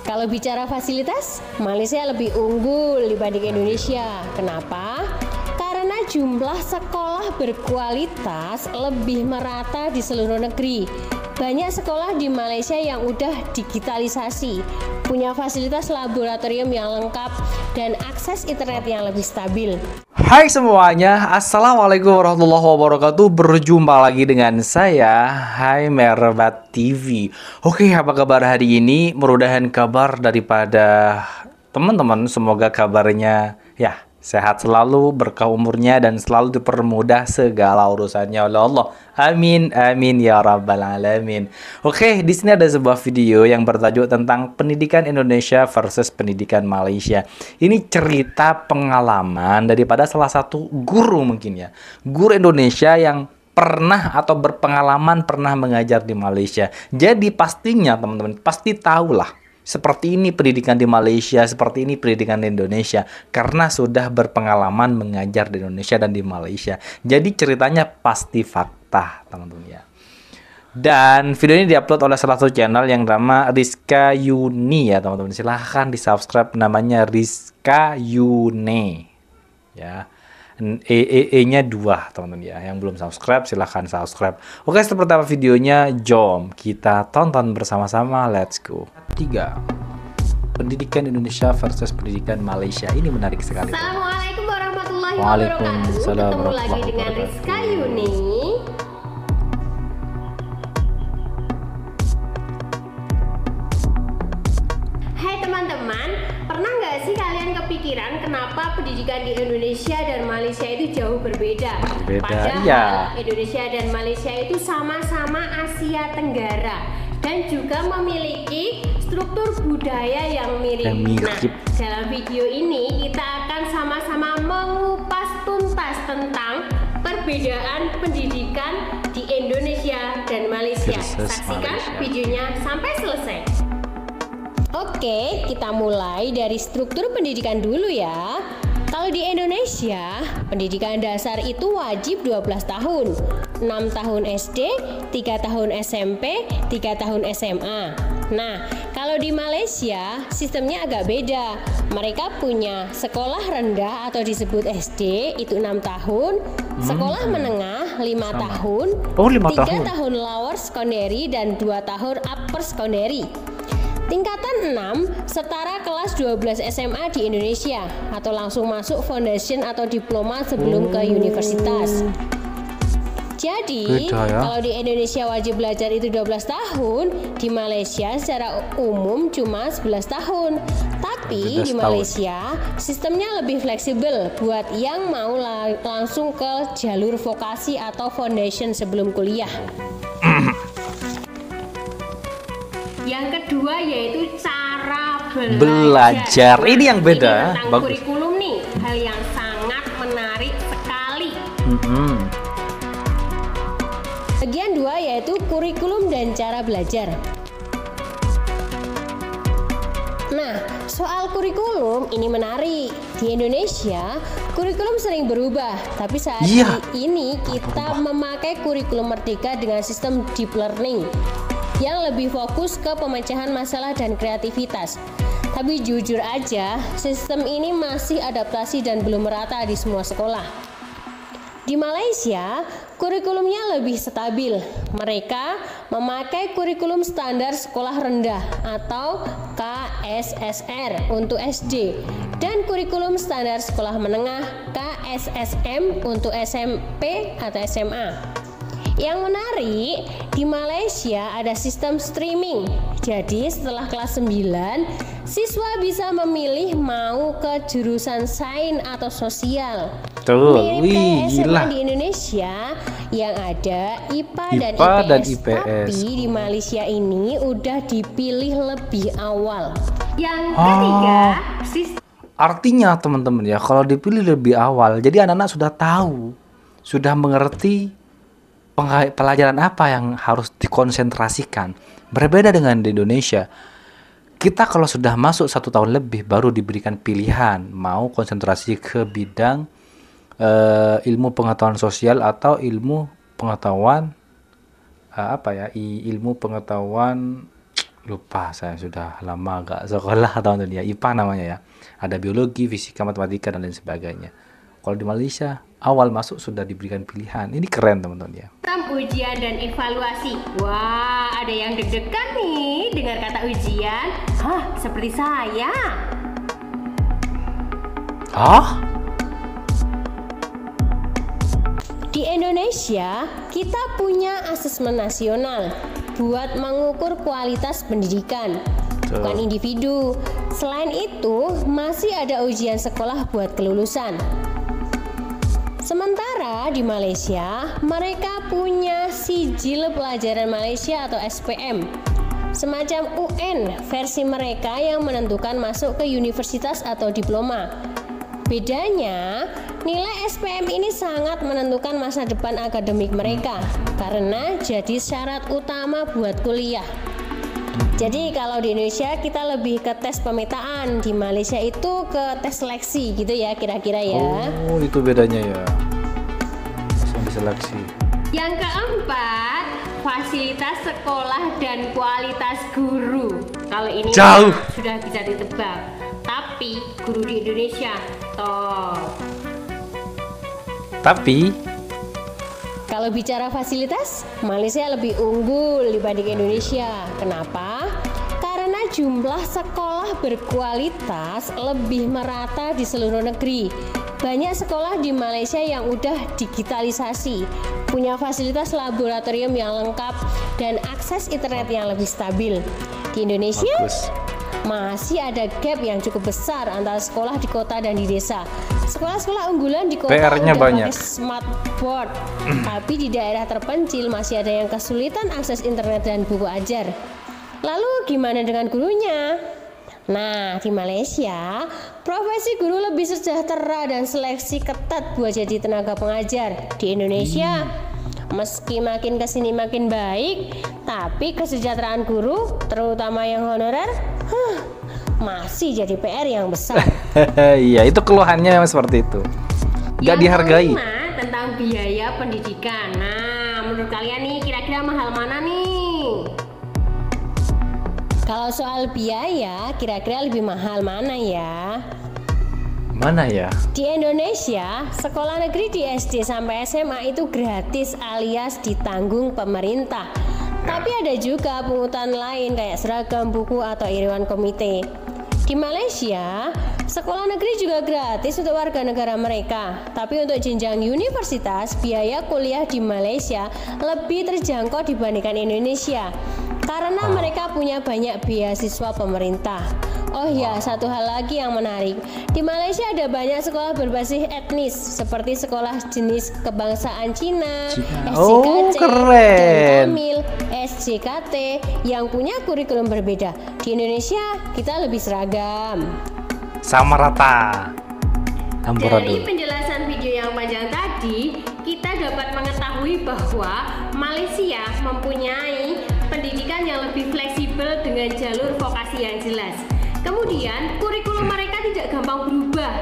Kalau bicara fasilitas, Malaysia lebih unggul dibanding Indonesia. Kenapa? Karena jumlah sekolah berkualitas lebih merata di seluruh negeri. Banyak sekolah di Malaysia yang udah digitalisasi, punya fasilitas laboratorium yang lengkap, dan akses internet yang lebih stabil. Hai semuanya, Assalamualaikum warahmatullahi wabarakatuh. Berjumpa lagi dengan saya, Hai Merbat TV. Oke, apa kabar hari ini? Mudah-mudahan kabar daripada teman-teman, semoga kabarnya ya sehat selalu, berkah umurnya, dan selalu dipermudah segala urusannya oleh Allah. Amin, amin ya rabbal alamin. Oke, di sini ada sebuah video yang bertajuk tentang pendidikan Indonesia versus pendidikan Malaysia. Ini cerita pengalaman daripada salah satu guru mungkin ya, guru Indonesia yang pernah atau berpengalaman pernah mengajar di Malaysia. Jadi pastinya teman-teman pasti tahulah seperti ini pendidikan di Malaysia, seperti ini pendidikan di Indonesia, karena sudah berpengalaman mengajar di Indonesia dan di Malaysia. Jadi ceritanya pasti fakta, teman-teman ya. Dan video ini diupload oleh salah satu channel yang bernama Rizka Yuni ya, teman-teman. Silahkan di-subscribe, namanya Rizka Yuni. Ya. E-nya 2 teman-teman ya. Yang belum subscribe silahkan subscribe. Oke, seperti apa videonya? Jom kita tonton bersama-sama. Let's go. 3. Pendidikan Indonesia versus pendidikan Malaysia. Ini menarik sekali. Assalamualaikum warahmatullahi wabarakatuh. Waalaikumsalam Ketemu lagi dengan Rizka Yuni. Hai teman-teman, pernah nggak sih kalian kepikiran kenapa pendidikan di Indonesia dan Malaysia itu jauh berbeda? Padahal iya. Indonesia dan Malaysia itu sama-sama Asia Tenggara dan juga memiliki struktur budaya yang mirip. Nah, dalam video ini kita akan sama-sama mengupas tuntas tentang perbedaan pendidikan di Indonesia dan Malaysia. Saksikan videonya sampai selesai. Oke, kita mulai dari struktur pendidikan dulu ya. Kalau di Indonesia, pendidikan dasar itu wajib 12 tahun, 6 tahun SD, 3 tahun SMP, 3 tahun SMA. Nah, kalau di Malaysia, sistemnya agak beda. Mereka punya sekolah rendah atau disebut SD, itu 6 tahun, sekolah menengah 5 tahun, 3 tahun lower secondary, dan 2 tahun upper secondary. Tingkatan 6 setara kelas 12 SMA di Indonesia atau langsung masuk foundation atau diploma sebelum ke universitas. Jadi, kalau di Indonesia wajib belajar itu 12 tahun, di Malaysia secara umum cuma 11 tahun. Tapi di Malaysia sistemnya lebih fleksibel buat yang mau langsung ke jalur vokasi atau foundation sebelum kuliah. Yang kedua yaitu cara belajar. Ini yang beda. Ini tentang kurikulum nih, hal yang sangat menarik sekali. Bagian 2 yaitu kurikulum dan cara belajar. Nah, soal kurikulum ini menarik. Di Indonesia, kurikulum sering berubah, tapi saat ini kita memakai kurikulum merdeka dengan sistem deep learning yang lebih fokus ke pemecahan masalah dan kreativitas. Tapi jujur aja, sistem ini masih adaptasi dan belum merata di semua sekolah. Di Malaysia, kurikulumnya lebih stabil. Mereka memakai kurikulum standar sekolah rendah atau KSSR untuk SD dan kurikulum standar sekolah menengah KSSM untuk SMP atau SMA. Yang menarik, di Malaysia ada sistem streaming. Jadi setelah kelas 9, siswa bisa memilih mau ke jurusan sains atau sosial. Mirip kayak SMA di Indonesia yang ada IPA dan IPS. Tapi di Malaysia ini udah dipilih lebih awal. Yang ketiga, artinya teman-teman ya, kalau dipilih lebih awal, jadi anak-anak sudah tahu, sudah mengerti pelajaran apa yang harus dikonsentrasikan. Berbeda dengan di Indonesia, kita kalau sudah masuk 1 tahun lebih baru diberikan pilihan mau konsentrasi ke bidang ilmu pengetahuan sosial atau ilmu pengetahuan ilmu pengetahuan lupa, saya sudah lama gak sekolah tahun ini ya. IPA namanya ya. Ada biologi, fisika, matematika dan lain sebagainya. Kalau di Malaysia awal masuk sudah diberikan pilihan. Ini keren teman-teman ya. Ujian dan evaluasi. Wah, ada yang deg-degan nih dengar kata ujian. Hah, seperti saya. Hah? Di Indonesia, kita punya asesmen nasional buat mengukur kualitas pendidikan, bukan individu. Selain itu, masih ada ujian sekolah buat kelulusan. Sementara di Malaysia, mereka punya Sijil Pelajaran Malaysia atau SPM, semacam UN versi mereka yang menentukan masuk ke universitas atau diploma. Bedanya, nilai SPM ini sangat menentukan masa depan akademik mereka karena jadi syarat utama buat kuliah. Jadi kalau di Indonesia kita lebih ke tes pemetaan, di Malaysia itu ke tes seleksi gitu ya kira-kira ya. Oh, itu bedanya ya. Langsung diseleksi. Yang keempat, fasilitas sekolah dan kualitas guru. Kalau ini jauh sudah bisa ditebak. Tapi guru di Indonesia top. Tapi kalau bicara fasilitas, Malaysia lebih unggul dibanding Indonesia. Kenapa? Karena jumlah sekolah berkualitas lebih merata di seluruh negeri. Banyak sekolah di Malaysia yang udah digitalisasi, punya fasilitas laboratorium yang lengkap, dan akses internet yang lebih stabil. Di Indonesia, masih ada gap yang cukup besar antara sekolah di kota dan di desa. Sekolah-sekolah unggulan di kota PR-nya udah banyak. pakai smart board, tapi di daerah terpencil masih ada yang kesulitan akses internet dan buku ajar. Lalu gimana dengan gurunya? Nah, di Malaysia, profesi guru lebih sejahtera dan seleksi ketat buat jadi tenaga pengajar. Di Indonesia, meski makin kesini makin baik, tapi kesejahteraan guru, terutama yang honorer, masih jadi PR yang besar. Iya, itu keluhannya memang seperti itu. Gak dihargai. Yang kelima, tentang biaya pendidikan. Nah, menurut kalian nih kira-kira mahal mana nih? Kalau soal biaya, kira-kira lebih mahal mana ya? Mana ya? Di Indonesia, sekolah negeri di SD sampai SMA itu gratis alias ditanggung pemerintah. Tapi ada juga pungutan lain kayak seragam, buku, atau iuran komite. Di Malaysia, sekolah negeri juga gratis untuk warga negara mereka. Tapi untuk jenjang universitas, biaya kuliah di Malaysia lebih terjangkau dibandingkan Indonesia. Karena mereka punya banyak beasiswa pemerintah. Oh ya, satu hal lagi yang menarik. Di Malaysia ada banyak sekolah berbasis etnis seperti sekolah jenis kebangsaan Cina, SJKT, dan Tamil, SJKT yang punya kurikulum berbeda. Di Indonesia kita lebih seragam. Sama rata. Dari penjelasan video yang panjang tadi, kita dapat mengetahui bahwa Malaysia mempunyai pendidikan yang lebih fleksibel dengan jalur vokasi yang jelas. Kemudian, kurikulum mereka tidak gampang berubah.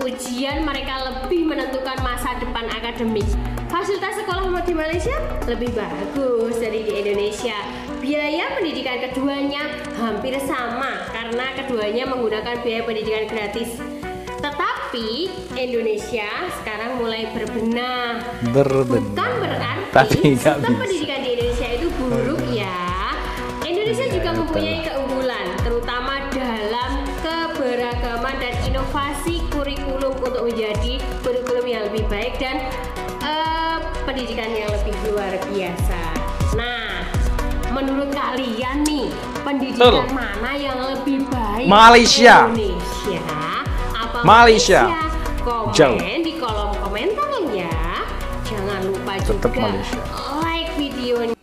Ujian mereka lebih menentukan masa depan akademik. Fasilitas sekolah di Malaysia lebih bagus dari di Indonesia. Biaya pendidikan keduanya hampir sama karena keduanya menggunakan biaya pendidikan gratis. Tetapi Indonesia sekarang mulai berbenah. Bukan berarti sistem pendidikan di Indonesia itu buruk ya. Indonesia juga mempunyai keunggulan, terutama dalam keberagaman dan inovasi kurikulum untuk menjadi kurikulum yang lebih baik dan pendidikan yang lebih luar biasa. Nah, menurut kalian nih, pendidikan mana yang lebih baik? Malaysia. Indonesia apa Malaysia? Komen di kolom komentar ya. Jangan lupa juga like videonya.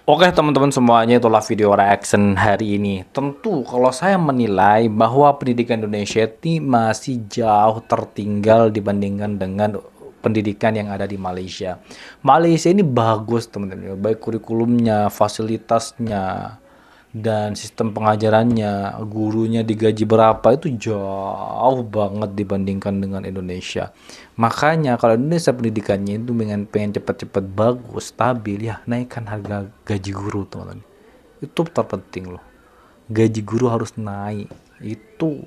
Oke teman-teman semuanya, itulah video reaction hari ini. Tentu kalau saya menilai bahwa pendidikan Indonesia ini masih jauh tertinggal dibandingkan dengan pendidikan yang ada di Malaysia. Malaysia ini bagus teman-teman, baik kurikulumnya, fasilitasnya, dan sistem pengajarannya, gurunya digaji berapa itu jauh banget dibandingkan dengan Indonesia. Makanya kalau Indonesia pendidikannya itu pengen cepat-cepat bagus, stabil, ya naikkan harga gaji guru teman-teman. Itu terpenting loh. gaji guru harus naik. Itu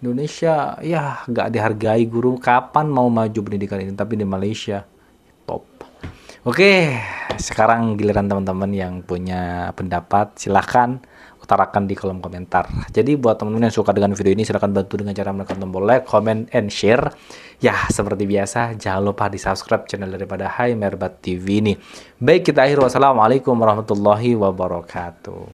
Indonesia ya nggak dihargai guru. Kapan mau maju pendidikan ini? Tapi di Malaysia top. Oke, sekarang giliran teman-teman yang punya pendapat, silahkan utarakan di kolom komentar. Jadi buat teman-teman yang suka dengan video ini, silahkan bantu dengan cara menekan tombol like, comment, and share. Ya, seperti biasa, jangan lupa di subscribe channel daripada Hai Merbat TV ini. Baik, kita akhir. Wassalamualaikum warahmatullahi wabarakatuh.